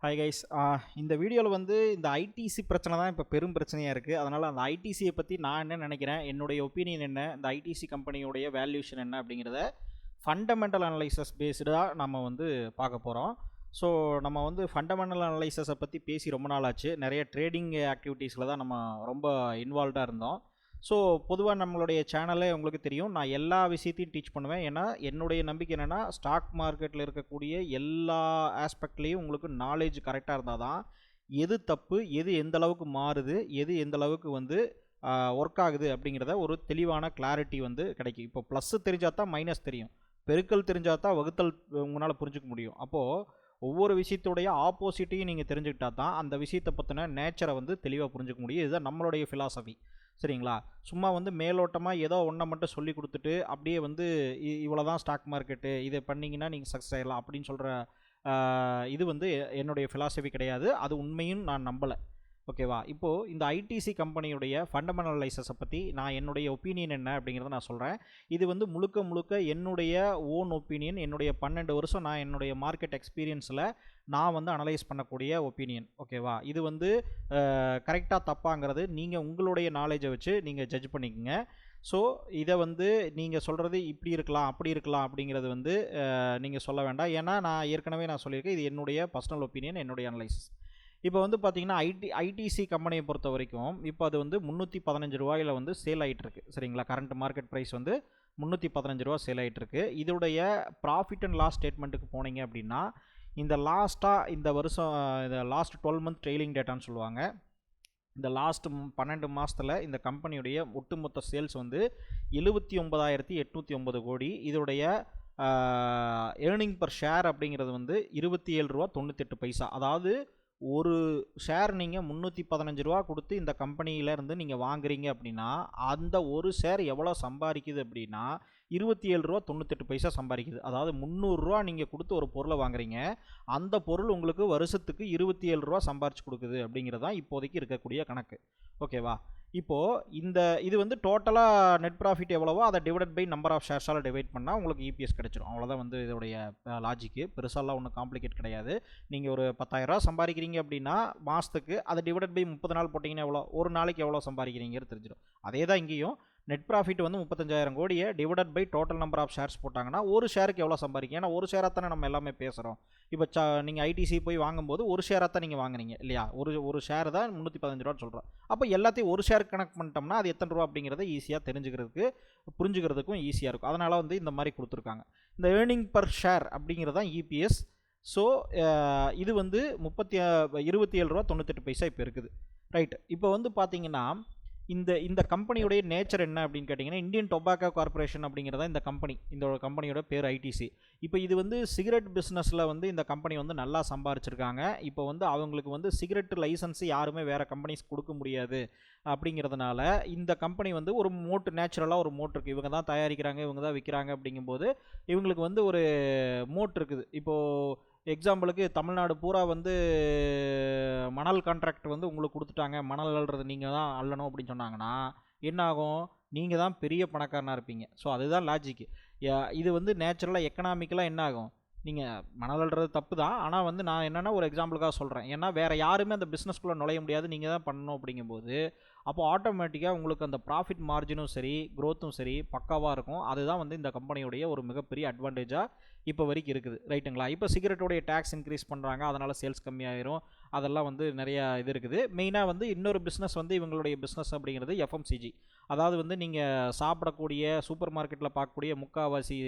Hi guys. இந்த வீடியோவில் வந்து இந்த ஐடிசி பிரச்சனை தான் இப்போ பெரும் பிரச்சனையாக இருக்குது. அதனால் அந்த ஐடிசியை பற்றி நான் என்ன நினைக்கிறேன், என்னுடைய ஒப்பீனியன் என்ன, இந்த ஐடிசி கம்பெனியோடைய வேல்யூஷன் என்ன அப்படிங்கிறத ஃபண்டமெண்டல் அனலைசஸ் பேஸ்டாக நம்ம வந்து பார்க்க போகிறோம். ஸோ நம்ம வந்து ஃபண்டமெண்டல் அனலைசஸை பற்றி பேசி ரொம்ப நாள் ஆச்சு. நிறைய ட்ரேடிங் ஆக்டிவிட்டீஸில் தான் நம்ம ரொம்ப இன்வால்வ்டாக இருந்தோம். ஸோ பொதுவாக நம்மளுடைய சேனலே உங்களுக்கு தெரியும், நான் எல்லா விஷயத்தையும் டீச் பண்ணுவேன். ஏன்னா என்னுடைய நம்பிக்கை என்னென்னா, ஸ்டாக் மார்க்கெட்டில் இருக்கக்கூடிய எல்லா ஆஸ்பெக்ட்லேயும் உங்களுக்கு நாலேஜ் கரெக்டாக இருந்தால் தான் எது தப்பு, எது எந்த அளவுக்கு மாறுது, எது எந்த அளவுக்கு வந்து ஒர்க் ஆகுது அப்படிங்கிறத ஒரு தெளிவான கிளாரிட்டி வந்து கிடைக்கும். இப்போ ப்ளஸ்ஸு தெரிஞ்சால் தான் மைனஸ் தெரியும், பெருக்கல் தெரிஞ்சால் தான் வகுத்தல் உங்களால் புரிஞ்சுக்க முடியும். அப்போது ஒவ்வொரு விஷயத்துடைய ஆப்போசிட்டையும் நீங்கள் தெரிஞ்சுக்கிட்டா தான் அந்த விஷயத்தை பற்றின நேச்சரை வந்து தெளிவாக புரிஞ்சுக்க முடியும். இதுதான் நம்மளுடைய ஃபிலாசபி, சரிங்களா? சும்மா வந்து மேலோட்டமாக ஏதோ ஒன்றை மட்டும் சொல்லி கொடுத்துட்டு அப்படியே வந்து இவ்வளோ தான் ஸ்டாக் மார்க்கெட்டு, இதை பண்ணிங்கன்னா நீங்கள் சக்ஸஸ் ஆகிடலாம் அப்படின்னு சொல்கிற இது வந்து என்னுடைய ஃபிலாசபி கிடையாது. அது உண்மையும் நான் நம்பலை, ஓகேவா? இப்போது இந்த ஐடிசி கம்பெனியுடைய ஃபண்டமெண்டல் அனலைசஸை பற்றி நான் என்னுடைய ஒப்பீனியன் என்ன அப்படிங்கிறத நான் சொல்கிறேன். இது வந்து முழுக்க முழுக்க என்னுடைய ஓன் ஒப்பீனியன். என்னுடைய 12 வருஷம் நான் என்னுடைய மார்க்கெட் எக்ஸ்பீரியன்ஸில் நான் வந்து அனலைஸ் பண்ணக்கூடிய ஒப்பீனியன், ஓகேவா? இது வந்து கரெக்டாக தப்பாங்கிறது நீங்கள் உங்களுடைய நாலேஜை வச்சு நீங்கள் ஜட்ஜ் பண்ணிக்கோங்க. ஸோ இதை வந்து நீங்கள் சொல்கிறது இப்படி இருக்கலாம் அப்படி இருக்கலாம் அப்படிங்கிறது வந்து நீங்கள் சொல்ல வேண்டாம். ஏன்னா நான் ஏற்கனவே சொல்லியிருக்கேன், இது என்னுடைய பர்சனல் ஒப்பீனியன், என்னுடைய அனலைசிஸ். இப்போ வந்து பார்த்தீங்கன்னா ஐடிசி கம்பெனியை பொறுத்த வரைக்கும் இப்போ அது வந்து 315 ரூபாயில் வந்து சேல் ஆகிட்டுருக்கு, சரிங்களா? கரண்ட் மார்க்கெட் ப்ரைஸ் வந்து 315 ரூபா சேல் ஆகிட்டுருக்கு. இதோடைய ப்ராஃபிட் அண்ட் லாஸ் ஸ்டேட்மெண்ட்டுக்கு போனீங்க அப்படின்னா, இந்த இந்த வருஷம் இந்த லாஸ்ட் 12 மந்த் ட்ரெயிலிங் டேட்டான்னு சொல்லுவாங்க. இந்த லாஸ்ட் 12 மாதத்தில் இந்த கம்பெனியுடைய ஒட்டுமொத்த சேல்ஸ் வந்து 79,809 கோடி. இதோடைய ஏர்னிங் பர் ஷேர் அப்படிங்கிறது வந்து 27 ரூபா 98 பைசா. அதாவது ஒரு ஷேர் நீங்கள் 315 ரூபா கொடுத்து இந்த கம்பெனியிலேருந்து நீங்கள் வாங்குறீங்க அப்படின்னா, அந்த ஒரு ஷேர் எவ்வளோ சம்பாதிக்குது அப்படின்னா 27 ரூபா 98 பைசா சம்பாதிக்குது. அதாவது 300 ரூபா நீங்கள் கொடுத்து ஒரு பொருளை வாங்குறீங்க, அந்த பொருள் உங்களுக்கு வருஷத்துக்கு 27 ரூபா சம்பாரிச்சு கொடுக்குது அப்படிங்கிறது தான் இப்போதைக்கு இருக்கக்கூடிய கணக்கு, ஓகேவா? இப்போது இது வந்து டோட்டலாக நெட் ப்ராஃபிட் எவ்வளவோ அதை டிவைடட் பை நம்பர் ஆஃப் ஷேர்ஸால் டிவைட் பண்ணால் உங்களுக்கு இபிஎஸ் கிடச்சிரும். அவ்வளோதான் வந்து இதோடைய லாஜிக்கு. பெருசாலாம் ஒன்றும் காம்ப்ளிகேட் கிடையாது. நீங்கள் ஒரு 10,000 ரூபா சம்பாதிக்கிறீங்க அப்படின்னா மாதத்துக்கு அதை டிவைடட் பை 30 நாள் போட்டிங்கன்னா எவ்வளோ, ஒரு நாளைக்கு எவ்வளோ சம்பாதிக்கிறீங்கிறது தெரிஞ்சிடும். அதே தான் இங்கேயும் நெட் ப்ராஃபிட் வந்து 35,000 கோடியை divided by total number of shares போட்டாங்கன்னா ஒரு ஷேருக்கு எவ்வளோ சம்பாதிக்கும். ஏன்னா ஒரு ஷேராக தானே நம்ம எல்லாமே பேசுகிறோம். இப்போ நீங்கள் ஐடிசி போய் வாங்கும்போது ஒரு ஷேராக தான் நீங்கள் வாங்குறீங்க இல்லையா? ஒரு ஷேர் தான் 315 ரூபான்னு சொல்கிறோம். அப்போ எல்லாத்தையும் ஒரு ஷேருக்கு கனெக்ட் பண்ணிட்டோம்னா அது எத்தனை ரூபா அப்படிங்கிறத ஈஸியாக தெரிஞ்சுக்கிறதுக்கு புரிஞ்சுக்கிறதுக்கும் ஈஸியாக இருக்கும். அதனால் வந்து இந்த மாதிரி கொடுத்துருக்காங்க. இந்த ஏர்னிங் பர் ஷேர் அப்படிங்கிறது தான் இபிஎஸ். ஸோ இது வந்து 27 ரூபா 98 பைசா இப்போ இருக்குது, ரைட்? இப்போ வந்து பார்த்தீங்கன்னா இந்த கம்பெனியுடைய நேச்சர் என்ன அப்படின்னு கேட்டிங்கன்னா, இந்தியன் டொபாக்கோ கார்பரேஷன் அப்படிங்கிறதா இந்த கம்பெனியோட பேர் ஐடிசி. இப்போ இது வந்து சிகரெட் பிஸ்னஸில் வந்து இந்த கம்பெனி வந்து நல்லா சம்பாரிச்சிருக்காங்க. இப்போ வந்து அவங்களுக்கு வந்து சிகரெட் லைசன்ஸ் யாருமே வேறு கம்பெனிஸ் கொடுக்க முடியாது அப்படிங்கிறதுனால இந்த கம்பெனி வந்து ஒரு நேச்சுரலாக ஒரு மோட் இருக்குது. இவங்க தான் தயாரிக்கிறாங்க, இவங்க தான் விற்கிறாங்க. அப்படிங்கும்போது இவங்களுக்கு வந்து ஒரு மோட் இருக்குது. இப்போது எக்ஸாம்பிளுக்கு தமிழ்நாடு பூரா வந்து மணல் கான்ட்ராக்ட் வந்து உங்களுக்கு கொடுத்துட்டாங்க, மணல் அள்ளுறது நீங்கள் தான் அள்ளணும் அப்படின்னு சொன்னாங்கன்னா என்ன ஆகும்? நீங்கள் தான் பெரிய பணக்காரனாக இருப்பீங்க. ஸோ அதுதான் லாஜிக்கு. இது வந்து நேச்சுரலாக எக்கனாமிக்கலாக என்ன ஆகும்? நீங்கள் மணல் அள்ளுறது தப்பு தான், ஆனால் வந்து நான் என்னென்னா ஒரு எக்ஸாம்பிளுக்காக சொல்கிறேன். ஏன்னா வேறு யாருமே அந்த பிஸ்னஸ்குள்ளே நுழைய முடியாது, நீங்கள் தான் பண்ணணும். அப்படிங்கும்போது அப்போது ஆட்டோமேட்டிக்காக உங்களுக்கு அந்த ப்ராஃபிட் மார்ஜினும் சரி, க்ரோத்தும் சரி பக்காவாக இருக்கும். அதுதான் வந்து இந்த கம்பெனியுடைய ஒரு மிகப்பெரிய அட்வான்டேஜாக இப்போ வரைக்கும் இருக்குது, ரைட்டுங்களா? இப்போ சிகரெட்டோடைய டேக்ஸ் இன்க்ரீஸ் பண்ணுறாங்க, அதனால் சேல்ஸ் கம்மியாயிரும். அதெல்லாம் வந்து நிறையா இது இருக்குது. மெயினாக வந்து இன்னொரு பிஸ்னஸ் வந்து இவங்களுடைய பிஸ்னஸ் அப்படிங்கிறது எஃப்எம்சிஜி. அதாவது வந்து நீங்கள் சாப்பிடக்கூடிய சூப்பர் மார்க்கெட்டில் பார்க்கக்கூடிய முக்கால்வாசி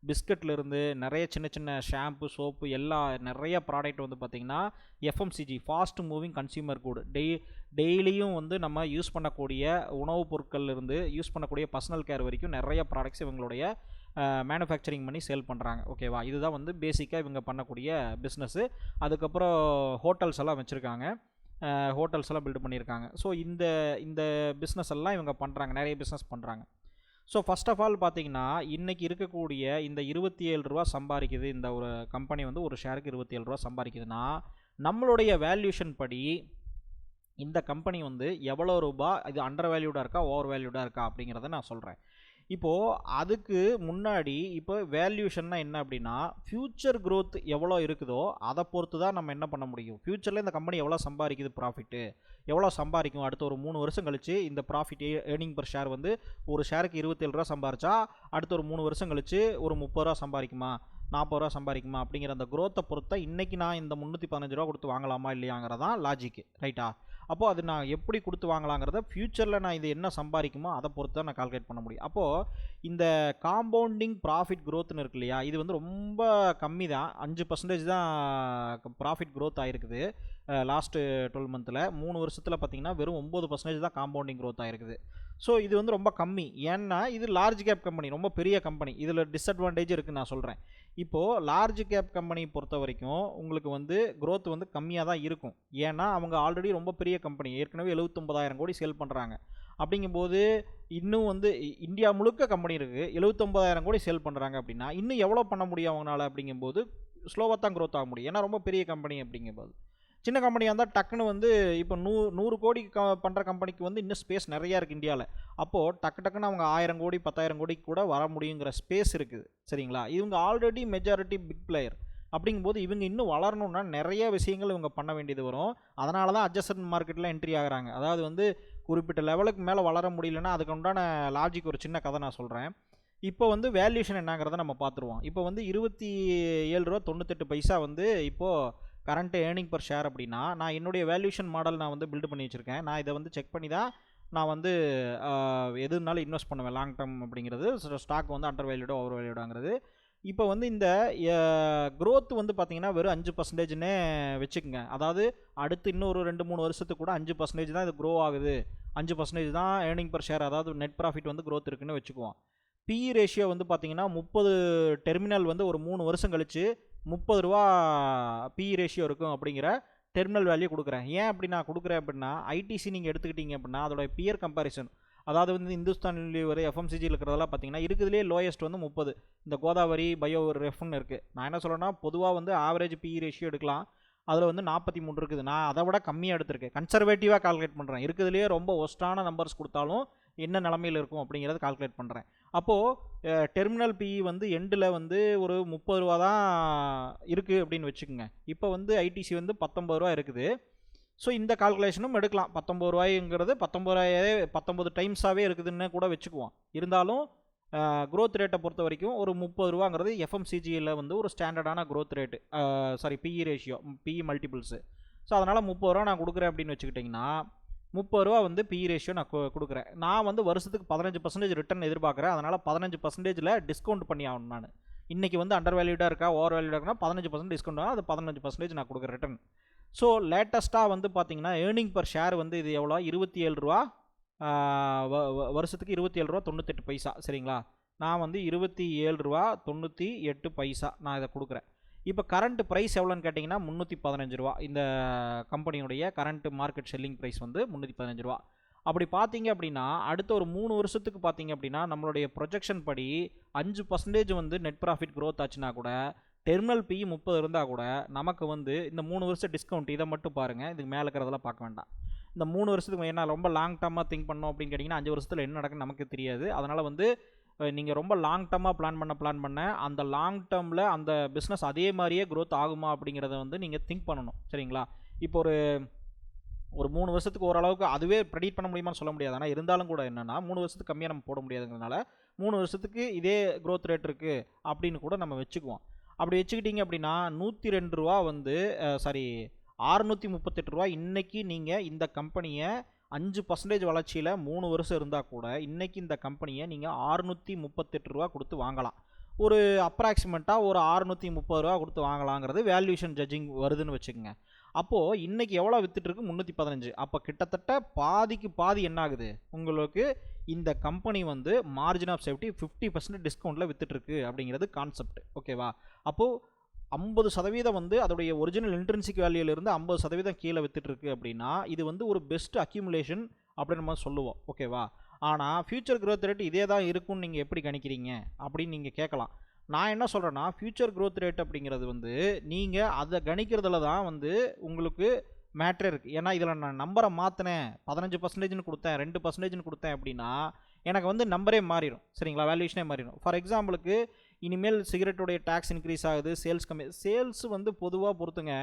பிஸ்கட்லேருந்து நிறைய சின்ன சின்ன ஷாம்பு, சோப்பு எல்லா நிறைய ப்ராடக்ட் வந்து பார்த்திங்கன்னா எஃப்எம்சிஜி, ஃபாஸ்ட் மூவிங் கன்சியூமர் கூடு. டெய்லியும் வந்து நம்ம யூஸ் பண்ணக்கூடிய உணவுப் பொருட்கள்லேருந்து யூஸ் பண்ணக்கூடிய பர்சனல் கேர் வரைக்கும் நிறைய ப்ராடக்ட்ஸ் இவங்களுடைய மேனுஃபேக்சரிங் பண்ணி சேல் பண்ணுறாங்க, ஓகேவா? இதுதான் வந்து பேசிக்காக இவங்க பண்ணக்கூடிய பிஸ்னஸ்ஸு. அதுக்கப்புறம் ஹோட்டல்ஸ் எல்லாம் வச்சுருக்காங்க, ஹோட்டல்ஸ் எல்லாம் பில்டு பண்ணியிருக்காங்க. ஸோ இந்த பிஸ்னஸ் எல்லாம் இவங்க பண்ணுறாங்க, நிறைய பிஸ்னஸ் பண்ணுறாங்க. ஸோ ஃபஸ்ட் ஆஃப் ஆல் பார்த்தீங்கன்னா இன்றைக்கி இருக்கக்கூடிய இந்த 27 ரூபா சம்பாதிக்குது இந்த ஒரு கம்பெனி வந்து ஒரு ஷேருக்கு 27 ரூபா சம்பாதிக்குதுன்னா நம்மளுடைய வேல்யூஷன் படி இந்த கம்பெனி வந்து எவ்வளோ ரூபா இது அண்டர் வேல்யூடாக இருக்கா, ஓவர் வேல்யூடாக இருக்கா அப்படிங்கிறத நான் சொல்கிறேன். இப்போது அதுக்கு முன்னாடி இப்போ வேல்யூஷன்னா என்ன அப்படின்னா, ஃப்யூச்சர் growth எவ்வளோ இருக்குதோ அதை பொறுத்து தான் நம்ம என்ன பண்ண முடியும். ஃப்யூச்சரில் இந்த கம்பெனி எவ்வளோ சம்பாதிக்குது ப்ராஃபிட்டு, எவ்வளோ சம்பாதிக்கும் அடுத்த ஒரு 3 வருஷம் கழிச்சு இந்த ப்ராஃபிட் ஏர்னிங் பர் ஷேர் வந்து ஒரு ஷேருக்கு 27 ரூபா சம்பாரிச்சா அடுத்த ஒரு 3 வருஷம் கழிச்சு ஒரு 30 ரூபா சம்பாதிக்குமா, 40 ரூபா சம்பாதிக்குமா அப்படிங்கிற அந்த growth-ஐ பொறுத்த இன்றைக்கி நான் இந்த 315 ரூபா கொடுத்து வாங்கலாமா இல்லையாங்கிறதான் லாஜிக்கு, ரைட்டா? அப்போது அது நான் எப்படி கொடுத்து வாங்கலாங்கிறத ஃப்யூச்சரில் நான் இது என்ன சம்பாதிக்குமோ அதை பொறுத்து தான் நான் கால்குலேட் பண்ண முடியும். அப்போது இந்த காம்பவுண்டிங் ப்ராஃபிட் growthன்னு இருக்கு இல்லையா, இது வந்து ரொம்ப கம்மி தான். 5% தான் ப்ராஃபிட் growth ஆகிருக்குது லாஸ்ட்டு 12 மந்தில். 3 வருஷத்தில் பார்த்தீங்கன்னா வெறும் 9% தான் காம்பவுண்டிங் growth ஆகிருக்குது. ஸோ இது வந்து ரொம்ப கம்மி. ஏன்னா இது லார்ஜ் கேப் கம்பெனி, ரொம்ப பெரிய கம்பெனி. இதில் டிஸ்அட்வான்டேஜ் இருக்குதுன்னு நான் சொல்கிறேன். இப்போது லார்ஜ் கேப் கம்பெனி பொறுத்த வரைக்கும் உங்களுக்கு வந்து growth வந்து கம்மியாக தான் இருக்கும். ஏன்னா அவங்க ஆல்ரெடி ரொம்ப பெரிய கம்பெனி, ஏற்கனவே 79,000 கோடி சேல் பண்ணுறாங்க. அப்படிங்கும்போது இன்னும் வந்து இந்தியா முழுக்க கம்பெனி இருக்குது, 79,000 கோடி சேல் பண்ணுறாங்க அப்படின்னா இன்னும் எவ்வளோ பண்ண முடியும் அவங்களால அப்படிங்கும்போது ஸ்லோவாக தான் growth ஆக முடியும். ஏன்னா ரொம்ப பெரிய கம்பெனி அப்படிங்கும்போது. சின்ன கம்பெனியாக இருந்தால் டக்குன்னு வந்து இப்போ 100 கோடி பண்ணுற கம்பெனிக்கு வந்து இன்னும் ஸ்பேஸ் நிறையா இருக்குது இந்தியாவில். அப்போது டக்குன்னு அவங்க 1000 கோடி 10,000 கோடிக்கு கூட வர முடியுங்கிற ஸ்பேஸ் இருக்குது, சரிங்களா? இவங்க ஆல்ரெடி மெஜாரிட்டி பிக் பிளேயர் அப்படிங்கும்போது இவங்க இன்னும் வளரணுன்னா நிறைய விஷயங்கள் இவங்க பண்ண வேண்டியது வரும். அதனால தான் அட்ஜஸ்ட் மார்க்கெட்டில் என்ட்ரி ஆகுறாங்க. அதாவது வந்து குறிப்பிட்ட லெவலுக்கு மேலே வளர முடியலன்னா அதுக்கு உண்டான லாஜிக் ஒரு சின்ன கதை நான் சொல்கிறேன். இப்போ வந்து வேல்யூஷன் என்னங்கிறத நம்ம பார்த்துருவோம். இப்போ வந்து 27.98 ரூபா வந்து இப்போது கரண்ட் ஏர்னிங் பர் ஷேர் அப்படின்னா, நான் என்னுடைய வேல்யூஷன் மாடல் நான் வந்து பில்டு பண்ணி வச்சுருக்கேன். நான் இதை வந்து செக் பண்ணி தான் நான் வந்து எது இருந்தாலும் இன்வெஸ்ட் பண்ணுவேன். லாங் டேர்ம் அப்படிங்கிறது ஸ்டாக் வந்து அண்டர் வேல்யூடோ ஓவர் வேல்யூடாங்கிறது. இப்போ வந்து இந்த growth வந்து பார்த்திங்கன்னா வெறும் 5%ன்னே வச்சுக்கோங்க. அதாவது அடுத்து இன்னொரு 2-3 வருஷத்துக்கு கூட 5% தான் இது க்ரோ ஆகுது, 5% தான் ஏர்னிங் பர் ஷேர், அதாவது நெட் ப்ராஃபிட் வந்து growth இருக்குன்னு வச்சுக்குவோம். பிஇ ரேஷியோ வந்து பார்த்திங்கன்னா 30 டெர்மினல் வந்து ஒரு 3 வருஷம் கழிச்சு 30 ரூபா பிஇ ரேஷியோ இருக்கும் அப்படிங்கிற டெர்மினல் வேல்யூ கொடுக்குறேன். ஏன் அப்படி நான் கொடுக்குறேன் அப்படின்னா, ஐடிசி நீங்கள் எடுத்துக்கிட்டீங்க அப்படின்னா அதோட பியர் கம்பேரிசன், அதாவது வந்து இந்துஸ்தான் யூனிலிவர் எஃப்எம்சிஜியில் இருக்கிறதெல்லாம் பார்த்தீங்கன்னா இருக்கிறதுலே லோயஸ்ட் வந்து 30. இந்த கோதாவரி பயோ ரெஃப்னு இருக்குது. நான் என்ன சொல்கிறேன்னா பொதுவாக வந்து ஆவரேஜ் பிஇ ரேஷியோ எடுக்கலாம், அதில் வந்து 43 இருக்குது. நான் அதை விட கம்மியாக எடுத்திருக்கேன், கன்சர்வேட்டிவாக கால்குலேட் பண்ணுறேன். இருக்கிறதுலே ரொம்ப ஒஸ்ட்டான நம்பர்ஸ் கொடுத்தாலும் என்ன நிலமையில் இருக்கும் அப்படிங்கிறத கால்குலேட் பண்ணுறேன். அப்போது டெர்மினல் பிஇ வந்து எண்டில் வந்து ஒரு 30 ரூபா தான் இருக்குது அப்படின்னு வச்சுக்கோங்க. இப்போ வந்து ஐடிசி வந்து 19 ரூபா இருக்குது. ஸோ இந்த கால்குலேஷனும் எடுக்கலாம். 19 ரூபாய்ங்கிறது 19 டைம்ஸாகவே இருக்குதுன்னு கூட வச்சுக்குவோம். இருந்தாலும் growth ரேட்டை பொறுத்த வரைக்கும் ஒரு 30 ரூபாங்கிறது எஃப்எம்சிஜியில் வந்து ஒரு ஸ்டாண்டர்டான growth rate, PE ratio, PE multiples. So அதனால் 30 ரூபா நான் கொடுக்குறேன் அப்படின்னு வச்சுக்கிட்டிங்கன்னா 30 ரூபா வந்து பிஇ ரேஷியோ நான் கொடுக்குறேன். நான் வந்து வருஷத்துக்கு 15% ரிட்டர்ன் எதிர்பார்க்குறேன். அதனால் 15%ல் டிஸ்கவுண்ட் பண்ணி ஆகணும். நான் இன்றைக்கி வந்து அண்டர் வேல்யூடாக இருக்கா ஓவர் வேல்யூடாக இருக்குன்னா 15% டிஸ்கவுண்ட் ஆகும், அது 15% நான் கொடுக்குறேன் ரிட்டர்ன். ஸோ லேட்டஸ்ட்டாக வந்து பார்த்தீங்கன்னா ஏர்னிங் பர் ஷேர் வந்து இது எவ்வளோ, 27 ரூபா, வருஷத்துக்கு 27.98 ரூபா, சரிங்களா? நான் வந்து 27 ரூபா 98 பைசா நான் இதை கொடுக்குறேன். இப்போ கரண்ட் ப்ரைஸ் எவ்வளோன்னு கேட்டிங்கன்னா 315 ரூபா. இந்த கம்பெனியுடைய கரண்ட் மார்க்கெட் செல்லிங் ப்ரைஸ் வந்து 315 ரூபா. அப்படி பார்த்தீங்க அப்படின்னா அடுத்த ஒரு 3 வருஷத்துக்கு பார்த்தீங்க அப்படின்னா நம்மளுடைய ப்ரொஜெக்ஷன் படி 5% வந்து நெட் ப்ராஃபிட் growth ஆச்சுன்னா கூட, டெர்மினல் பிஇ 30 இருந்தால் கூட நமக்கு வந்து இந்த 3 வருஷம் டிஸ்கவுண்ட் இதை மட்டும் பாருங்கள், இதுக்கு மேலே இருக்கிறதெல்லாம் பார்க்க வேண்டாம். இந்த 3 வருஷத்துக்கு என்ன ரொம்ப லாங் டர்மாக திங்க் பண்ணோம் அப்படின்னு கேட்டிங்கன்னா 5 வருஷத்தில் என்ன நடக்குன்னு நமக்கு தெரியாது. அதனால் வந்து நீங்கள் ரொம்ப லாங் டர்மாக பிளான் பண்ண அந்த லாங் டேர்மில் அந்த பிஸ்னஸ் அதே மாதிரியே growth ஆகுமா அப்படிங்கிறத வந்து நீங்கள் திங்க் பண்ணணும், சரிங்களா? இப்போ ஒரு 3 வருஷத்துக்கு ஓரளவுக்கு அதுவே ப்ரெடிக்ட் பண்ண முடியுமான்னு சொல்ல முடியாது. ஆனால் இருந்தாலும் கூட என்னென்னா 3 வருஷத்துக்கு கம்மியாக நம்ம போட முடியாதுங்கிறதுனால 3 வருஷத்துக்கு இதே growth ரேட் இருக்குது அப்படின்னு கூட நம்ம வச்சுக்குவோம். அப்படி வச்சுக்கிட்டிங்க அப்படின்னா 102 ரூபா வந்து 638 ரூபா இன்றைக்கி நீங்கள் இந்த கம்பெனியை 5% வளர்ச்சியில் 3 வருஷம் இருந்தால் கூட இன்றைக்கி இந்த கம்பெனியை நீங்கள் 638 ரூபா கொடுத்து வாங்கலாம். ஒரு அப்ராக்சிமேட்டாக ஒரு 630 ரூபா கொடுத்து வாங்கலாங்கிறது வேல்யூஷன் ஜட்ஜிங் வருதுன்னு வச்சுக்கோங்க. அப்போது இன்றைக்கி எவ்வளோ விற்றுட்டுருக்கு, 315. அப்போ கிட்டத்தட்ட பாதிக்கு பாதி என்ன ஆகுது உங்களுக்கு, இந்த கம்பெனி வந்து மார்ஜின் ஆஃப் சேஃப்டி 50% டிஸ்கவுண்ட்டில் விற்றுட்டுருக்கு அப்படிங்கிறது கான்செப்ட், ஓகேவா? அப்போது 50% வந்து அதோடைய ஒரிஜினல் இன்ட்ரின்சிக் வேல்யூலேருந்து 50% கீழே விற்றுட்டுருக்கு அப்படின்னா இது வந்து ஒரு பெஸ்ட் அக்யூமுலேஷன் அப்படின்னு நம்ம சொல்லுவோம், ஓகேவா? ஆனால் ஃபியூச்சர் growth ரேட் இதே தான் இருக்கும்னு நீங்கள் எப்படி கணிக்கிறீங்க அப்படின்னு நீங்கள் கேட்கலாம். நான் என்ன சொல்கிறேன்னா ஃபியூச்சர் growth ரேட் அப்படிங்கிறது வந்து நீங்கள் அதை கணிக்கிறதுல தான் வந்து உங்களுக்கு மேட்ரே இருக்குது. ஏன்னா இதில் நான் நம்பரை மாற்றினேன், 15%ன்னு கொடுத்தேன், 2%ன்னு கொடுத்தேன் அப்படின்னா எனக்கு வந்து நம்பரே மாறிடும். சரிங்களா, வேல்யூஷனே மாறிடும். ஃபார் எக்ஸாம்பிளுக்கு இனிமேல் சிகரெட்டுடைய டேக்ஸ் இன்க்ரீஸ் ஆகுது, சேல்ஸ் கம்மி. சேல்ஸ் வந்து பொதுவாக பொறுத்துங்க,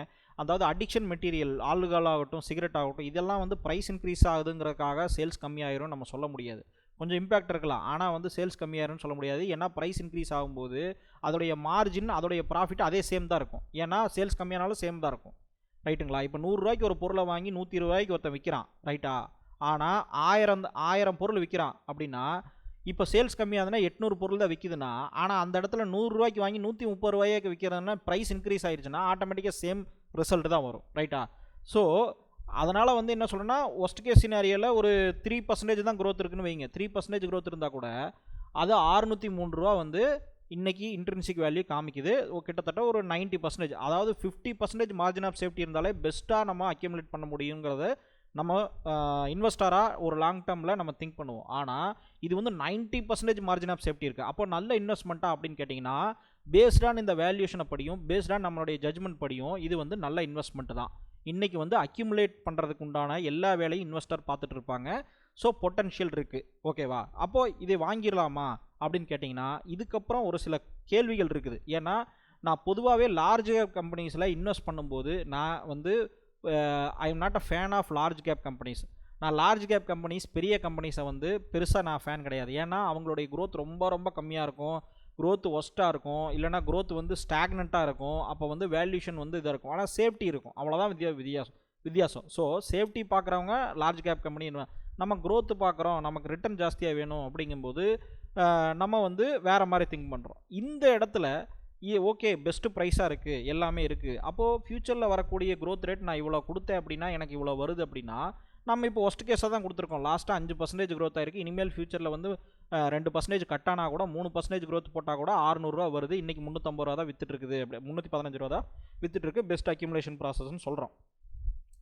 அதாவது அடிக்ஷன் மெட்டீரியல் ஆல்கஹால் ஆகட்டும், சிகரெட் ஆகட்டும், இதெல்லாம் வந்து ப்ரைஸ் இன்க்ரீஸ் ஆகுதுங்கிறதுக்காக சேல்ஸ் கம்மியாயிரும் நம்ம சொல்ல முடியாது. கொஞ்சம் இம்பேக்ட் இருக்கலாம், ஆனால் வந்து சேல்ஸ் கம்மியாயிரும்னு சொல்ல முடியாது. ஏன்னா ப்ரைஸ் இன்க்ரீஸ் ஆகும்போது அதோடைய மார்ஜின், அதோடைய ப்ராஃபிட் அதே சேம் தான் இருக்கும். ஏன்னா சேல்ஸ் கம்மியானாலும் சேம் தான் இருக்கும். ரைட்டுங்களா? இப்போ 100 ரூபாய்க்கு ஒரு பொருளை வாங்கி 120 ரூபாய்க்கு ஒருத்தன் விற்கிறான், ரைட்டா? ஆனால் 1000 பொருள் விற்கிறான் அப்படின்னா, இப்போ சேல்ஸ் கம்மியாகுதுன்னா 800 பொருள் தான் விற்கிதுன்னா, ஆனால் அந்த இடத்துல 100 ரூபாய்க்கு வாங்கி 130 ரூபாய்க்கு விற்கிறதுனா ப்ரைஸ் இன்க்ரீஸ் ஆயிடுச்சுன்னா ஆட்டோமேட்டிக்காக சேம் ரிசல்ட் தான் வரும், ரைட்டா? ஸோ அதனால் வந்து என்ன சொல்கிறேன்னா, ஒஸ்ட் கேஸ் சினாரியோவில் ஒரு 3% தான் க்ரோத் இருக்குன்னு வைங்க. 3% க்ரோத் இருந்தால் கூட அது 603 ரூபா வந்து இன்றைக்கி இன்ட்ரின்சிக் வேல்யூ காமிக்குது. கிட்டத்தட்ட ஒரு 90%, அதாவது 50% மார்ஜின் ஆஃப் சேஃப்டி இருந்தாலே பெஸ்ட்டாக நம்ம அக்யூமுலேட் பண்ண முடியுங்கிறத நம்ம இன்வெஸ்டராக ஒரு லாங் டேர்மில் நம்ம திங்க் பண்ணுவோம். ஆனால் இது வந்து 90% மார்ஜின் ஆஃப் சேஃப்டி இருக்குது. அப்போ நல்ல இன்வெஸ்ட்மெண்ட்டா அப்படின்னு கேட்டிங்கன்னா, பேஸ்டான் இந்த வேல்யூஷனை படியும், பேஸ்டான் நம்மளுடைய ஜட்ஜ்மெண்ட் படியும், இது வந்து நல்ல இன்வெஸ்ட்மெண்ட் தான். இன்றைக்கி வந்து அக்யூமுலேட் பண்ணுறதுக்கு உண்டான எல்லா வேலையும் இன்வெஸ்டர் பார்த்துட்டு இருப்பாங்க. ஸோ பொட்டன்ஷியல் இருக்குது, ஓகேவா? அப்போது இதை வாங்கிடலாமா அப்படின்னு கேட்டிங்கன்னா, இதுக்கப்புறம் ஒரு சில கேள்விகள் இருக்குது. ஏன்னா நான் பொதுவாகவே லார்ஜ் கேப் கம்பெனிஸில் இன்வெஸ்ட் பண்ணும்போது நான் வந்து I am not a fan of large cap companies. நான் லார்ஜ் கேப் கம்பெனிஸ், பெரிய கம்பெனிஸை வந்து பெருசாக நான் ஃபேன் கிடையாது. ஏன்னா அவங்களுடைய க்ரோத் ரொம்ப ரொம்ப கம்மியாக இருக்கும், க்ரோத் ஒஸ்ட்டாக இருக்கும், இல்லைனா க்ரோத் வந்து ஸ்டாக்னண்ட்டாக இருக்கும். அப்போ வந்து வேல்யூஷன் வந்து இதாக இருக்கும், ஆனால் சேஃப்டி இருக்கும், அவ்வளோதான் வித்தியாசம். ஸோ சேஃப்டி பார்க்குறவங்க லார்ஜ் கேப் கம்பெனி, நம்ம க்ரோத்து பார்க்குறோம், நமக்கு ரிட்டர்ன் ஜாஸ்தியாக வேணும் அப்படிங்கும்போது நம்ம வந்து வேறு மாதிரி திங்க் பண்ணுறோம். இந்த இடத்துல ஓகே பெஸ்ட்டு ப்ரைஸாக இருக்குது, எல்லாமே இருக்குது. அப்போது ஃப்யூச்சரில் வரக்கூடிய க்ரோத் ரேட் நான் இவ்வளோ கொடுத்தேன் அப்படின்னா எனக்கு இவ்வளோ வருது அப்படின்னா, நம்ம இப்போ ஒஸ்ட் கேஸாக தான் கொடுத்துருக்கோம். லாஸ்ட்டாக 5% க்ரோத் ஆயிருக்கு. இனிமேல் ஃப்யூச்சரில் வந்து 2% கட் ஆனால் கூட 3% க்ரோத் போட்டால் கூட 600 ரூபா வருது. இன்றைக்கி 350 ரூபா தான் விற்றுட்டுருக்குது, அப்படி 315 ரூபா தான் விற்றுட்டுருக்கு. பெஸ்ட் அக்யூமுலேஷன் ப்ராசஸ்ன்னு சொல்கிறோம்.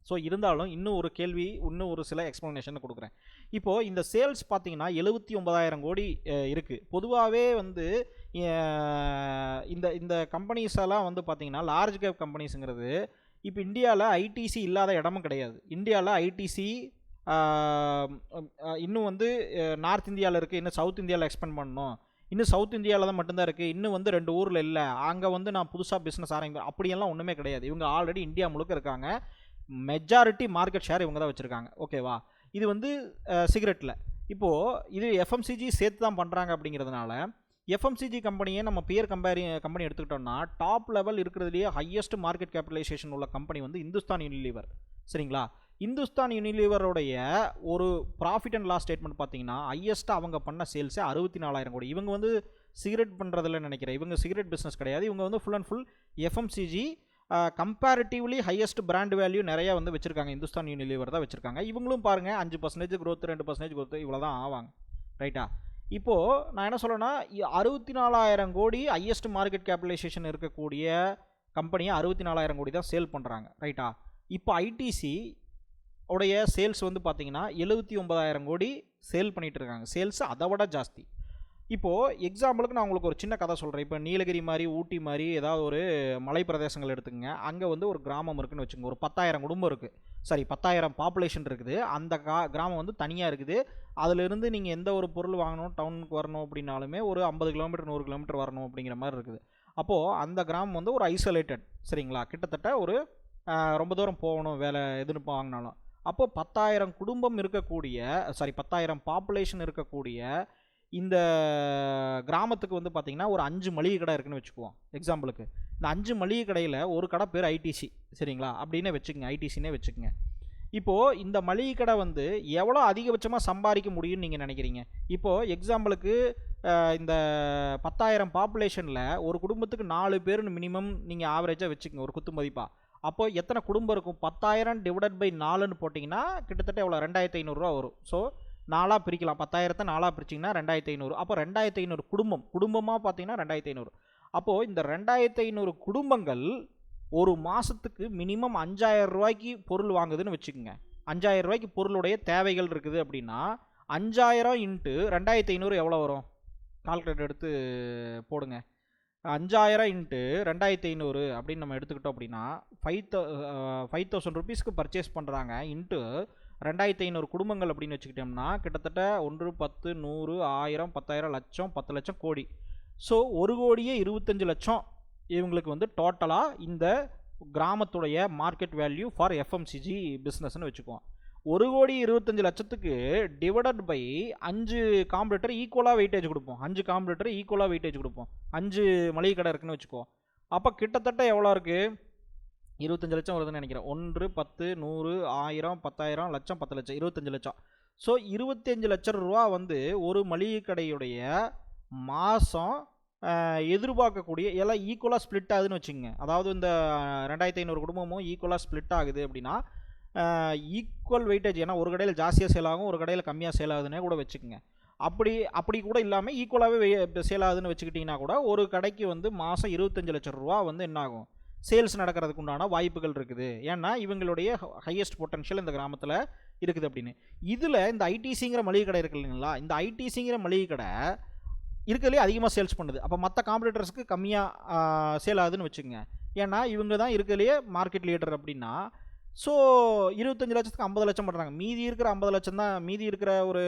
ஸோ இருந்தாலும் இன்னும் ஒரு கேள்வி, இன்னும் ஒரு சில எக்ஸ்ப்ளனேஷன் கொடுக்குறேன். இப்போது இந்த சேல்ஸ் பார்த்தீங்கன்னா 79,000 கோடி இருக்குது. பொதுவாகவே வந்து இந்த இந்த கம்பெனிஸெல்லாம் வந்து பார்த்திங்கன்னா லார்ஜ் கேப் கம்பெனிஸுங்கிறது இப்போ இந்தியாவில் ஐடிசி இல்லாத இடமும் கிடையாது. இந்தியாவில் ஐடிசி இன்னும் வந்து நார்த் இந்தியாவில் இருக்குது, இன்னும் சவுத் இந்தியாவில் எக்ஸ்பெண்ட் பண்ணணும், இன்னும் சவுத் இந்தியாவில் தான் மட்டும்தான் இருக்குது, இன்னும் வந்து 2 ஊரில் இல்லை, அங்கே வந்து நான் புதுசாக பிஸ்னஸ் ஆரம்பிப்பேன் அப்படியெல்லாம் ஒன்றுமே கிடையாது. இவங்க ஆல்ரெடி இந்தியா முழுக்க இருக்காங்க. மெஜாரிட்டி மார்க்கெட் ஷேர் இவங்க தான் வச்சுருக்காங்க, ஓகேவா? இது வந்து சிகரெட்டில். இப்போது இது எஃப்எம்சிஜி சேர்த்து தான் பண்ணுறாங்க. அப்படிங்கிறதுனால எஃப்எம்சிஜி கம்பெனியை நம்ம பியர் கம்பெனி எடுத்துக்கிட்டோம்னா டாப் லெவல் இருக்கிறதுலேயே ஹையஸ்ட் மார்க்கெட் கேபிட்டலைசேஷன் உள்ள கம்பெனி வந்து இந்துஸ்தான் யூனிலீவர், சரிங்களா? இந்துஸ்தான் யூனிலீவருடைய ஒரு ப்ராஃபிட் அண்ட் லாஸ் ஸ்டேட்மெண்ட் பார்த்தீங்கன்னா ஹையஸ்ட்டாக அவங்க பண்ண சேல்ஸே 64,000 கோடி. இவங்க வந்து சிகரெட் பண்ணுறதில்ல நினைக்கிறேன், இவங்க சிகரெட் பிஸ்னஸ் கிடையாது. இவங்க வந்து full and full FMCG comparatively highest brand value நிறையா வந்து வச்சுருக்காங்க. இந்துஸ்தான் யூனிலீவர் தான் வச்சுருக்காங்க. இவங்களும் பாருங்கள் 5% க்ரோத், 2% க்ரோத், இவ்வளோ தான் ஆவாங்க, ரைட்டா? இப்போது நான் என்ன சொல்கிறேன்னா, 64,000 கோடி ஹையஸ்ட் மார்க்கெட் கேபிட்டலைசேஷன் இருக்கக்கூடிய கம்பெனியை 64,000 கோடி தான் சேல் பண்ணுறாங்க, ரைட்டா? இப்போ ஐடிசி உடைய சேல்ஸ் வந்து பார்த்திங்கன்னா 79,000 கோடி சேல் பண்ணிகிட்டு இருக்காங்க. சேல்ஸ் அதை விட ஜாஸ்தி. இப்போது எக்ஸாம்பிளுக்கு நான் உங்களுக்கு ஒரு சின்ன கதை சொல்கிறேன். இப்போ நீலகிரி மாதிரி, ஊட்டி மாதிரி ஏதாவது ஒரு மலை பிரதேசங்கள் எடுத்துக்கங்க. அங்கே வந்து ஒரு கிராமம் இருக்குதுன்னு வச்சுக்கோங்க. ஒரு 10,000 குடும்பம் இருக்குது, சரி 10,000 பாப்புலேஷன் இருக்குது. அந்த கிராமம் வந்து தனியாக இருக்குது. அதிலிருந்து நீங்கள் எந்த ஒரு பொருள் வாங்கணும், டவுனுக்கு வரணும் அப்படின்னாலுமே ஒரு 50 கிலோமீட்டர் 100 கிலோமீட்டர் வரணும் அப்படிங்கிற மாதிரி இருக்குது. அப்போது அந்த கிராமம் வந்து ஒரு ஐசோலேட்டட், சரிங்களா? கிட்டத்தட்ட ஒரு ரொம்ப தூரம் போகணும் வேலை எதுன்னு வாங்கினாலும். அப்போது 10,000 குடும்பம் இருக்கக்கூடிய, 10,000 பாப்புலேஷன் இருக்கக்கூடிய இந்த கிராமத்துக்கு வந்து பார்த்திங்கன்னா ஒரு 5 மளிகை கடை இருக்குன்னு வச்சுக்குவோம் எக்ஸாம்பிளுக்கு. இந்த 5 மளிகை கடையில் ஒரு கடை பேர் ஐடிசி, சரிங்களா? அப்படின்னே வச்சுக்கோங்க, ஐடிசின்னே வச்சுக்கோங்க. இப்போது இந்த மளிகை கடை வந்து எவ்வளோ அதிகபட்சமாக சம்பாதிக்க முடியும்னு நீங்கள் நினைக்கிறீங்க? இப்போது எக்ஸாம்பிளுக்கு இந்த 10,000 பாப்புலேஷனில் ஒரு குடும்பத்துக்கு 4 பேருன்னு மினிமம் நீங்கள் ஆவரேஜாக வச்சுக்கோங்க ஒரு குத்து மதிப்பாக. அப்போது எத்தனை குடும்பம் இருக்கும்? 10,000 டிவைடட் பை 4ன்னு போட்டிங்கன்னா கிட்டத்தட்ட எவ்வளோ? 2,500 ரூபா வரும். ஸோ 4ஆக பிரிக்கலாம். 10,000 4ஆக பிரிச்சிங்கன்னா 2,500. அப்போ 2,500 குடும்பமாக பார்த்தீங்கன்னா 2,500. அப்போது இந்த 2,500 குடும்பங்கள் ஒரு மாதத்துக்கு மினிமம் 5,000 ரூபாய்க்கு பொருள் வாங்குதுன்னு வச்சுக்கோங்க. 5,000 ரூபாய்க்கு பொருளுடைய தேவைகள் இருக்குது அப்படின்னா 5,000 இன்ட்டு 2,500 எவ்வளோ வரும்? கால்குலேட்டர் எடுத்து போடுங்க. 5,000 இன்ட்டு 2,500 அப்படின்னு நம்ம எடுத்துக்கிட்டோம் அப்படின்னா 5,000 ருபீஸ்க்கு பர்ச்சேஸ் பண்ணுறாங்க. இன்ட்டு 2500 குடும்பங்கள் அப்படின்னு வச்சுக்கிட்டோம்னா கிட்டத்தட்ட 1 10 100 1000 10,000 லட்சம் 10 லட்சம் கோடி. ஸோ 1,25,00,000 இவங்களுக்கு வந்து டோட்டலாக இந்த கிராமத்துடைய மார்க்கெட் வேல்யூ ஃபார் எஃப்எம்சிஜி பிஸ்னஸ்ன்னு வச்சுக்குவோம். 1,25,00,000க்கு டிவைடட் பை 5 காம்படிட்டர் ஈக்குவலாக வெயிட்டேஜ் கொடுப்போம். 5 காம்படிட்டர் ஈக்குவலாக வெயிட்டேஜ் கொடுப்போம். 5 மளிகை கடை இருக்குன்னு வச்சுக்குவோம். அப்போ கிட்டத்தட்ட எவ்வளோ இருக்குது? 25 லட்சம் வருதுன்னு நினைக்கிறேன். 1 10 100 1000 10,000 லட்சம் 10 லட்சம் 25 லட்சம். ஸோ 25 லட்சம் ரூபா வந்து ஒரு மளிகை கடையுடைய மாதம் எதிர்பார்க்கக்கூடிய எல்லாம் ஈக்குவலாக ஸ்ப்ளிட் ஆகுதுன்னு வச்சுங்க. அதாவது இந்த 2500 குடும்பமும் ஈக்குவலாக ஸ்ப்ளிட் ஆகுது அப்படின்னா ஈக்குவல் வெயிட்டேஜ், ஏன்னா ஒரு கடையில் ஜாஸ்தியாக சேல் ஆகும், ஒரு கடையில் கம்மியாக சேல் ஆகுதுன்னே கூட வச்சுக்கோங்க. அப்படி கூட இல்லாமல் ஈக்குவலாகவே சேல் ஆகுதுன்னு வச்சுக்கிட்டிங்கன்னா கூட ஒரு கடைக்கு வந்து மாதம் 25 லட்சம் ரூபா வந்து என்ன ஆகும், சேல்ஸ் நடக்கிறதுக்கு உண்டான வாய்ப்புகள் இருக்குது. ஏன்னா இவங்களுடைய ஹையஸ்ட் பொட்டன்ஷியல் இந்த கிராமத்தில் இருக்குது அப்படின்னு. இதில் இந்த ஐடிசிங்கிற மளிகை கடை இருக்குது இல்லைங்களா, இந்த ஐடிசிங்கிற மளிகை கடை இருக்கிறதுலே அதிகமாக சேல்ஸ் பண்ணுது. அப்போ மற்ற காம்படிட்டர்ஸ்க்கு கம்மியாக சேல் ஆகுதுன்னு வச்சுக்கோங்க. ஏன்னா இவங்க தான் இருக்கிறதுலையே மார்க்கெட் லீடர் அப்படின்னா. ஸோ 25 லட்சத்துக்கு 50 லட்சம் பண்ணுறாங்க. மீதி இருக்கிற 50 லட்சம் தான், மீதி இருக்கிற ஒரு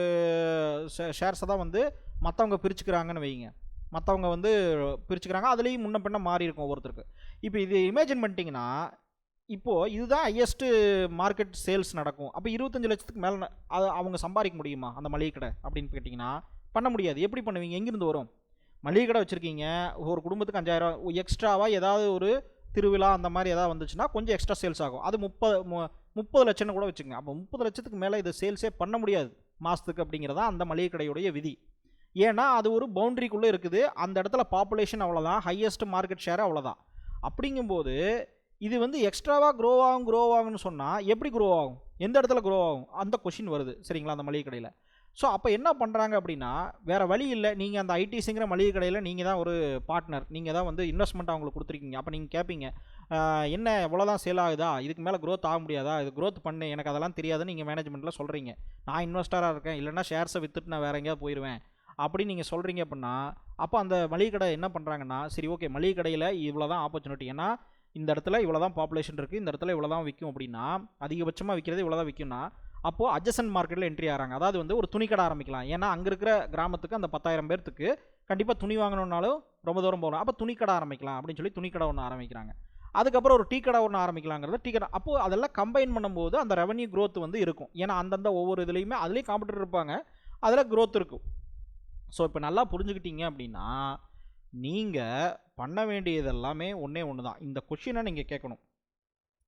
ஷேர்ஸை தான் வந்து மற்றவங்க பிரிச்சுக்கிறாங்கன்னு வைங்க. மற்றவங்க வந்து பிரிச்சுக்கிறாங்க. அதுலேயும் முன்ன பின்ன மாறி இருக்கும் ஒவ்வொருத்தருக்கு. இப்போ இது இமேஜின் பண்ணிட்டீங்கன்னா, இப்போது இதுதான் ஹையஸ்ட்டு மார்க்கெட் சேல்ஸ் நடக்கும். அப்போ 25 லட்சத்துக்கு மேலே அவங்க சம்பாதிக்க முடியுமா அந்த மளிகை கடை அப்படின்னு கேட்டிங்கன்னா பண்ண முடியாது. எப்படி பண்ணுவீங்க? எங்கேருந்து வரும்? மளிகை கடை வச்சுருக்கீங்க, ஒரு குடும்பத்துக்கு 5000 எக்ஸ்ட்ராவாக ஏதாவது ஒரு திருவிழா அந்த மாதிரி ஏதாவது வந்துச்சுன்னா கொஞ்சம் எக்ஸ்ட்ரா சேல்ஸ் ஆகும். அது 30 லட்சம்னு கூட வச்சுக்கோங்க. அப்போ 30 லட்சத்துக்கு மேலே இது சேல்ஸே பண்ண முடியாது மாதத்துக்கு அப்படிங்கிறதா அந்த மளிகை கடையுடைய விதி. ஏன்னா அது ஒரு பவுண்ட்ரிக்குள்ளே இருக்குது. அந்த இடத்துல பாப்புலேஷன் அவ்வளோதான், ஹையஸ்ட் மார்க்கெட் ஷேர் அவ்வளோதான். அப்படிங்கும்போது இது வந்து எக்ஸ்ட்ராவாக க்ரோ ஆகும்னு சொன்னால் எப்படி க்ரோ ஆகும், எந்த இடத்துல க்ரோ ஆகும், அந்த கொஷின் வருது சரிங்களா அந்த மளிகை கடையில். ஸோ அப்போ என்ன பண்ணுறாங்க அப்படின்னா, வேறு வழி இல்லை, நீங்கள் அந்த ஐடிசிங்கிற மளிகை கடையில் நீங்கள் தான் ஒரு பார்ட்னர், நீங்கள் தான் வந்து இன்வெஸ்ட்மெண்ட் அவங்களுக்கு கொடுத்துருக்கீங்க. அப்போ நீங்கள் கேட்பீங்க, என்ன எவ்வளோதான் சேல் ஆகுதா, இதுக்கு மேலே க்ரோத் ஆக முடியாதா, இது க்ரோத் பண்ணு, எனக்கு அதெல்லாம் தெரியாதுன்னு நீங்கள் மேனேஜ்மெண்ட்டில் சொல்கிறீங்க. நான் இன்வெஸ்டராக இருக்கேன், இல்லைனா ஷேர்ஸை விற்றுட்டு நான் வேறு எங்கேயாவது போயிடுவேன் அப்படின்னு நீங்கள் சொல்கிறீங்க அப்படின்னா, அப்போ அந்த மளிகை கடை என்ன பண்ணுறாங்கன்னா, சரி ஓகே மளிகை கடையில் இவ்வளோ தான் ஆப்பர்ச்சுனிட்டி, ஏன்னா இந்த இடத்துல இவ்வளோ தான் பாப்புலேஷன் இருக்குது, இந்த இடத்துல இவ்வளோ தான் விற்கும் அப்படின்னா, அதிகபட்சமாக விற்கிறது இவ்வளோ தான் விற்கும்னா, அப்போது அட்ஜசன்ட் மார்க்கெட்டில் என்ட்ரி ஆகிறாங்க. அதாவது வந்து ஒரு துணி கடை ஆரம்பிக்கலாம். ஏன்னா அங்கே இருக்கிற கிராமத்துக்கு அந்த 10,000 பேர்த்துக்கு கண்டிப்பாக துணி வாங்கணுன்னாலும் ரொம்ப தூரம் போகணும். அப்போ துணி கடை ஆரம்பிக்கலாம் அப்படின்னு சொல்லி துணி கடை ஒன்று ஆரம்பிக்கிறாங்க. அதுக்கப்புறம் ஒரு டீ கடை ஒன்று ஆரம்பிக்கலாங்கிறது டீ கடை. அப்போது அதெல்லாம் கம்பைன் பண்ணும்போது அந்த ரெவன்யூ க்ரோத் வந்து இருக்கும். ஏன்னா அந்தந்த ஒவ்வொரு இதுலேயுமே அதுலேயும் காம்படிட்டர் இருப்பாங்க, அதில் க்ரோத் இருக்கும். ஸோ இப்போ நல்லா புரிஞ்சுக்கிட்டீங்க அப்படின்னா, நீங்கள் பண்ண வேண்டியது எல்லாமே ஒன்றே ஒன்று தான். இந்த கொஷினை நீங்கள் கேட்கணும்,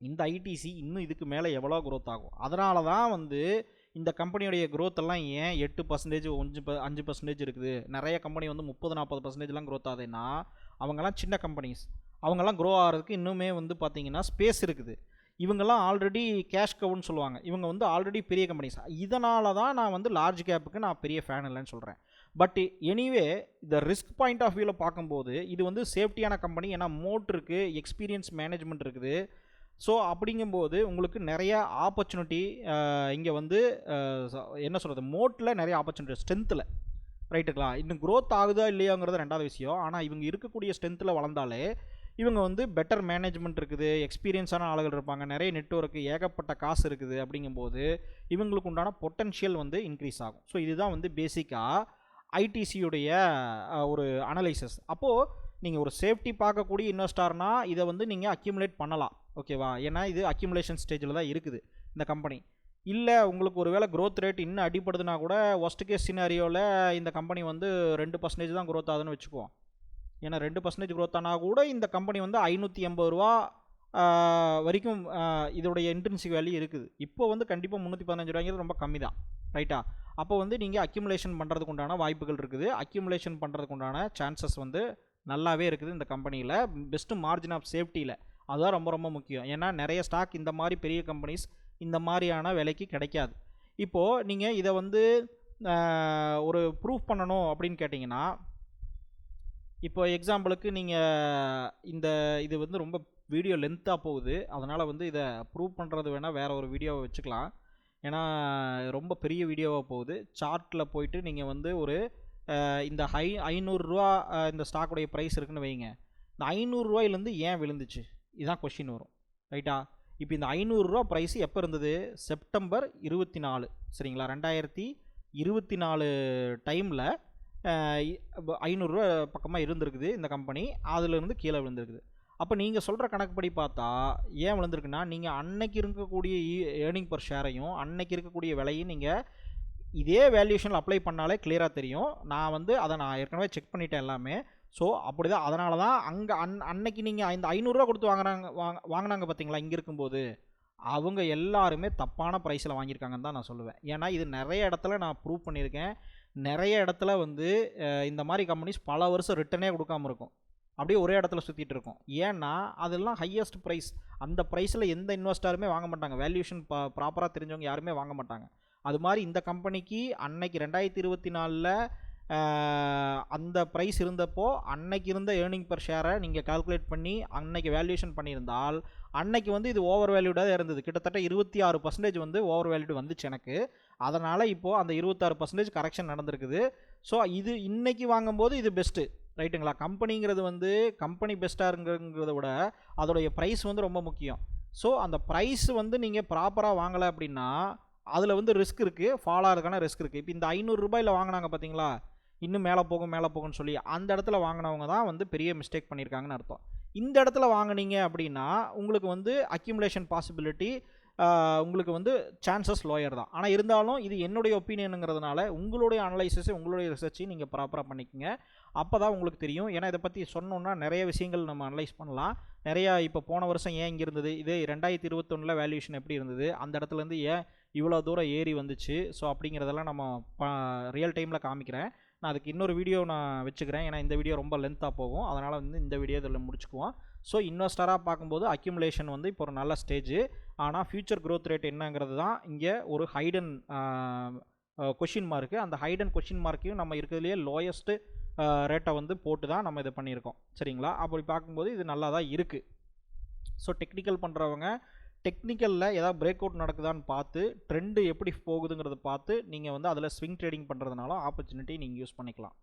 இந்த ஐடிசி இன்னும் இதுக்கு மேலே எவ்வளோ க்ரோத் ஆகும். அதனால தான் வந்து இந்த கம்பெனியுடைய க்ரோத் எல்லாம் ஏன் 8%, 5% இருக்குது. நிறைய கம்பெனி வந்து 30-40%லாம் க்ரோத் ஆகுதுன்னா அவங்கெல்லாம் சின்ன கம்பெனிஸ், அவங்கெல்லாம் க்ரோ ஆகிறதுக்கு இன்னுமே வந்து பார்த்திங்கன்னா ஸ்பேஸ் இருக்குது. இவங்கெல்லாம் ஆல்ரெடி கேஷ் கவுன்னு சொல்லுவாங்க, இவங்க வந்து ஆல்ரெடி பெரிய கம்பெனிஸ். இதனால தான் நான் வந்து லார்ஜ் கேப்புக்கு நான் பெரிய ஃபேன் இல்லைன்னு சொல்கிறேன். பட் எனிவே இந்த ரிஸ்க் பாயிண்ட் ஆஃப் வியூவில் பார்க்கும்போது இது வந்து சேஃப்டியான கம்பெனி. ஏன்னா மோட் இருக்குது, எக்ஸ்பீரியன்ஸ் மேனேஜ்மெண்ட் இருக்குது. ஸோ அப்படிங்கும்போது உங்களுக்கு நிறையா ஆப்பர்ச்சுனிட்டி இங்கே வந்து என்ன சொல்கிறது, மோட்டில் நிறைய ஆப்பர்ச்சுனிட்டி, ஸ்ட்ரென்த்தில் ரைட்டுங்களா. இன்னும் க்ரோத் ஆகுதா இல்லையாங்கிறது ரெண்டாவது விஷயம். ஆனால் இவங்க இருக்கக்கூடிய ஸ்ட்ரென்த்தில் வளர்ந்தாலே இவங்க வந்து பெட்டர் மேனேஜ்மெண்ட் இருக்குது, எக்ஸ்பீரியன்ஸான ஆளுகள் இருப்பாங்க, நிறைய நெட்வொர்க்கு, ஏகப்பட்ட காசு இருக்குது. அப்படிங்கும்போது இவங்களுக்கு உண்டான பொட்டன்ஷியல் வந்து இன்க்ரீஸ் ஆகும். ஸோ இதுதான் வந்து பேசிக்காக ஐடிசியுடைய ஒரு அனலைசஸ். அப்போது நீங்கள் ஒரு சேஃப்டி பார்க்கக்கூடிய இன்வெஸ்டார்னா இதை வந்து நீங்கள் அக்யூமுலேட் பண்ணலாம், ஓகேவா. ஏன்னா இது அக்யூமுலேஷன் ஸ்டேஜில் தான் இருக்குது இந்த கம்பெனி. இல்லை உங்களுக்கு ஒரு வேளை க்ரோத் ரேட் இன்னும் அடிப்படுதுன்னா கூட ஒஸ்ட் கேஸ் சினாரியோவில் இந்த கம்பெனி வந்து 2% தான் க்ரோத் ஆகுதுன்னு வச்சுக்குவோம். ஏன்னா 2% க்ரோத் ஆனால் கூட இந்த கம்பெனி வந்து 580 ரூபா வரைக்கும் இதோடைய இன்ட்ரின்சிக் வேல்யூ இருக்குது. இப்போ வந்து கண்டிப்பாக 315 ரூபாய்ங்கிறது ரொம்ப கம்மி தான், ரைட்டா. அப்போ வந்து நீங்கள் அக்யூமுலேஷன் பண்ணுறதுக்கு உண்டான வாய்ப்புகள் இருக்குது, அக்யூமுலேஷன் பண்ணுறதுக்கு உண்டான சான்சஸ் வந்து நல்லாவே இருக்குது இந்த கம்பெனியில். பெஸ்ட்டு மார்ஜின் ஆஃப் சேஃப்டியில் அதுதான் ரொம்ப ரொம்ப முக்கியம். ஏன்னா நிறைய ஸ்டாக் இந்த மாதிரி பெரிய கம்பெனிஸ் இந்த மாதிரியான விலைக்கு கிடைக்காது. இப்போது நீங்கள் இதை வந்து ஒரு ப்ரூஃப் பண்ணணும் அப்படின்னு கேட்டிங்கன்னா, இப்போ எக்ஸாம்பிளுக்கு நீங்கள் இது வந்து ரொம்ப வீடியோ லென்த்தாக போகுது, அதனால் வந்து இதை ப்ரூவ் பண்ணுறது வேணால் வேறு ஒரு வீடியோவை வச்சுக்கலாம். ஏன்னா ரொம்ப பெரிய வீடியோவாக போகுது. சார்ட்டில் போயிட்டு நீங்கள் வந்து ஒரு இந்த 500 ரூபா இந்த ஸ்டாக்குடைய ப்ரைஸ் இருக்குன்னு வைங்க, இந்த 500 ரூபாயிலேருந்து ஏன் விழுந்துச்சு, இதுதான் கொஷின் வரும், ரைட்டா. இப்போ இந்த 500 ரூபா ப்ரைஸ் எப்போ இருந்தது? செப்டம்பர் 24 சரிங்களா? 2024 டைமில் 500 ரூபா பக்கமாக இருந்திருக்குது இந்த கம்பெனி. அதிலிருந்து கீழே விழுந்திருக்குது. அப்போ நீங்கள் சொல்கிற கணக்குப்படி பார்த்தா ஏன் விழுந்திருக்குன்னா, நீங்கள் அன்னைக்கு இருக்கக்கூடிய ஏர்னிங் பர் ஷேரையும் அன்னைக்கு இருக்கக்கூடிய விலையும் நீங்கள் இதே வேல்யூஷனில் அப்ளை பண்ணாலே கிளியராக தெரியும். நான் வந்து அதை நான் ஏற்கனவே செக் பண்ணிட்டேன் எல்லாமே. ஸோ அப்படி தான், அதனால தான் அங்கே அன்னைக்கு நீங்கள் இந்த 500 ரூபா கொடுத்து வாங்கினாங்க பார்த்தீங்களா, இங்கே இருக்கும்போது அவங்க எல்லாருமே தப்பான ப்ரைஸில் வாங்கியிருக்காங்கன்னு தான் நான் சொல்லுவேன். ஏன்னா இது நிறைய இடத்துல நான் ப்ரூவ் பண்ணியிருக்கேன். நிறைய இடத்துல வந்து இந்த மாதிரி கம்பெனிஸ் பல வருஷம் ரிட்டனே கொடுக்காம இருக்கும். அப்படியே ஒரே இடத்துல சுற்றிட்டு இருக்கும். ஏன்னா அதெல்லாம் ஹையஸ்ட் ப்ரைஸ். அந்த ப்ரைஸில் எந்த இன்வெஸ்டருமே வாங்க மாட்டாங்க. வேல்யூஷன் ப்ராப்பராக தெரிஞ்சவங்க யாருமே வாங்க மாட்டாங்க. அது மாதிரி இந்த கம்பெனிக்கு அன்னைக்கு 2024 அந்த ப்ரைஸ் இருந்தப்போ அன்னைக்கு இருந்த ஏர்னிங் பர் ஷேரை நீங்கள் கால்குலேட் பண்ணி அன்னைக்கு வேல்யூஷன் பண்ணியிருந்தால் அன்னைக்கு வந்து இது ஓவர் வேல்யூடாக இருந்தது. கிட்டத்தட்ட 26% வந்து ஓவர் வேல்யூடு வந்துச்சு எனக்கு. அதனால் இப்போது அந்த 26% கரெக்ஷன் நடந்திருக்குது. ஸோ இது இன்னைக்கு வாங்கும்போது இது பெஸ்ட்டு, ரைட்டுங்களா? கம்பெனிங்கிறது வந்து கம்பெனி பெஸ்ட்டாருங்கிறத விட அதோடைய ப்ரைஸ் வந்து ரொம்ப முக்கியம். ஸோ அந்த ப்ரைஸ் வந்து நீங்கள் ப்ராப்பராக வாங்கலை அப்படின்னா அதில் வந்து ரிஸ்க் இருக்குது, ஃபால் ஆகிறதுக்கான ரிஸ்க் இருக்குது. இப்போ இந்த 500 ரூபாயில் வாங்கினாங்க பார்த்தீங்களா, இன்னும் மேலே போகும்னு சொல்லி அந்த இடத்துல வாங்கினவங்க தான் வந்து பெரிய மிஸ்டேக் பண்ணியிருக்காங்கன்னு அர்த்தம். இந்த இடத்துல வாங்கினீங்க அப்படின்னா உங்களுக்கு வந்து அக்யூமுலேஷன் பாசிபிலிட்டி உங்களுக்கு வந்து சான்சஸ் லோயர் தான். ஆனால் இருந்தாலும் இது என்னுடைய ஒப்பீனியனுங்கிறதுனால உங்களுடைய அனலைசிஸை உங்களுடைய ரிசர்ச்சையும் நீங்கள் ப்ராப்பராக பண்ணிக்கோங்க. அப்போ தான் உங்களுக்கு தெரியும். ஏன்னா இதை பற்றி சொன்னோன்னா நிறைய விஷயங்கள் நம்ம அனலைஸ் பண்ணலாம். நிறையா இப்போ போன வருஷம் ஏன் இங்கே இருந்தது, இதே 2021 வேல்யூஷன் எப்படி இருந்தது, அந்த இடத்துலேருந்து ஏன் இவ்வளோ தூரம் ஏறி வந்துச்சு, ஸோ அப்படிங்கிறதெல்லாம் நம்ம ரியல் டைமில் காமிக்கிறேன். நான் அதுக்கு இன்னொரு வீடியோ நான் வச்சுக்கிறேன். ஏன்னா இந்த வீடியோ ரொம்ப லென்த்தாக போகும். அதனால் வந்து இந்த வீடியோ இதில் முடிச்சுக்குவோம். ஸோ இன்வெஸ்டராக பார்க்கும்போது அக்யூமுலேஷன் வந்து இப்போ ஒரு நல்ல ஸ்டேஜ். ஆனால் ஃபியூச்சர் க்ரோத் ரேட் என்னங்கிறது தான் இங்கே ஒரு ஹைடன் கொஷின் மார்க்கு. அந்த ஹைடன் கொஷின் மார்க்கையும் நம்ம இருக்கிறதுலையே லோயஸ்ட்டு ரேட்டை வந்து போட்டு தான் நம்ம இதை பண்ணியிருக்கோம், சரிங்களா? அப்படி பார்க்கும்போது இது நல்லா தான் இருக்குது. ஸோ டெக்னிக்கல் பண்ணுறவங்க டெக்னிக்கலில் ஏதாவது பிரேக் அவுட் நடக்குதான்னு பார்த்து ட்ரெண்டு எப்படி போகுதுங்கிறத பார்த்து நீங்கள் வந்து அதில் ஸ்விங் ட்ரேடிங் பண்ணுறதுனால ஆப்பர்ச்சுனிட்டி நீங்கள் யூஸ் பண்ணிக்கலாம்.